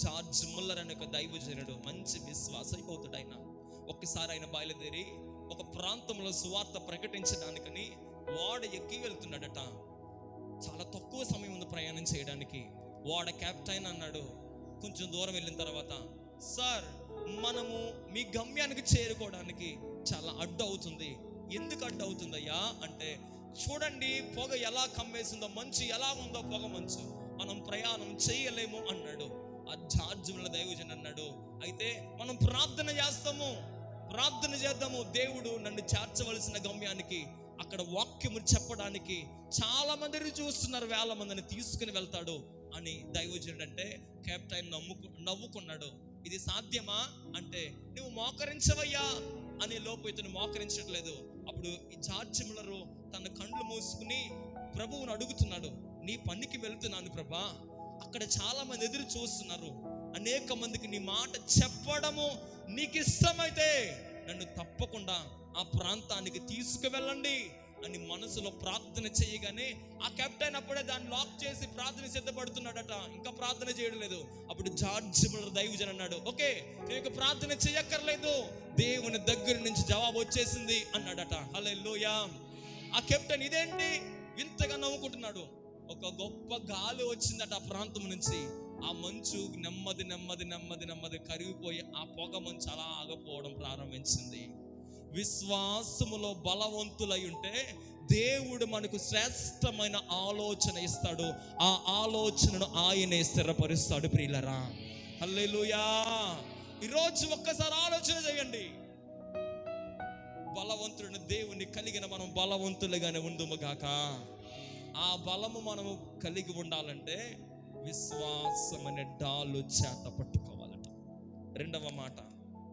George Muller అనే ఒక దైవజనుడు, మంచి విశ్వాసయోధుడు. ఆయన ఒక్కసారి ఆయన బయలుదేరి ఒక ప్రాంతంలో సువార్త ప్రకటించడానికని ఓడ ఎక్కి వెళ్తున్నాడట. చాలా తక్కువ సమయం ఉంది ప్రయాణం చేయడానికి. ఓడ కెప్టెన్ అన్నాడు కొంచెం దూరం వెళ్ళిన తర్వాత, సార్ మనము మీ గమ్యానికి చేరుకోవడానికి చాలా అడ్డు అవుతుంది. ఎందుకు అడ్డు అవుతుందయ్యా అంటే, చూడండి పొగ ఎలా కమ్మేసిందో, మంచు ఎలా ఉందో, పొగ మంచు, మనం ప్రయాణం చేయలేము అన్నాడు. ఆ జార్జ్ ముల్లర్ దైవజనుడు అన్నాడు, అయితే మనం ప్రార్థన చేద్దాము, దేవుడు నన్ను చేర్చవలసిన గమ్యానికి, అక్కడ వాక్యము చెప్పడానికి చాలా మందిని చూస్తున్నారు, వేల మందిని తీసుకుని వెళ్తాడు అని దైవజనుడు అంటే కెప్టెన్ నవ్వుకున్నాడు. ఇది సాధ్యమా అంటే, నువ్వు మోకరించవయ్యా అనే లోపు ఇతను మోకరించట్లేదు. అప్పుడు ఈ జార్జ్ ముల్లరు తన కళ్ళు మూసుకుని ప్రభువును అడుగుతున్నాడు, నీ పనికి వెళ్తున్నాను ప్రభా, అక్కడ చాలా మంది ఎదురు చూస్తున్నారు, అనేక మందికి నీ మాట చెప్పడము నీకు ఇష్టమైతే నన్ను తప్పకుండా ఆ ప్రాంతానికి తీసుకువెళ్ళండి అని మనసులో ప్రార్థన చేయగానే ఆ కెప్టెన్ అప్పుడే దాన్ని లాక్ చేసి ప్రార్థన సిద్ధపడుతున్నాడట. ఇంకా ప్రార్థన చేయడం లేదు. అప్పుడు జార్జ్ ముల్లర్ దైవజనుడు అన్నాడు, ఓకే నీకు ప్రార్థన చేయక్కర్లేదు, దేవుని దగ్గర నుంచి జవాబు వచ్చేసింది అన్నాడట. హల్లెలూయా. ఆ కెప్టెన్ ఇదేంటి ఇంతగా నవ్వుకుంటున్నాడు? ఒక గొప్ప గాలి వచ్చిందట ఆ ప్రాంతం నుంచి. ఆ మంచు నెమ్మది కరిగిపోయి ఆ పొగ మంచు అలా ఆగిపోవడం ప్రారంభించింది. విశ్వాసములో బలవంతులై ఉంటే దేవుడు మనకు శ్రేష్టమైన ఆలోచన ఇస్తాడు. ఆ ఆలోచనను ఆయనే స్థిరపరుస్తాడు ప్రియులరా. హల్లెలూయా. ఈరోజు ఒక్కసారి ఆలోచన చేయండి. బలవంతుడిని దేవుని కలిగిన మనం బలవంతులుగానే ఉందుము గాక. ఆ బలము మనము కలిగి ఉండాలంటే విశ్వాసం అనే డాలు చేత పట్టుకోవాలట. రెండవ మాట,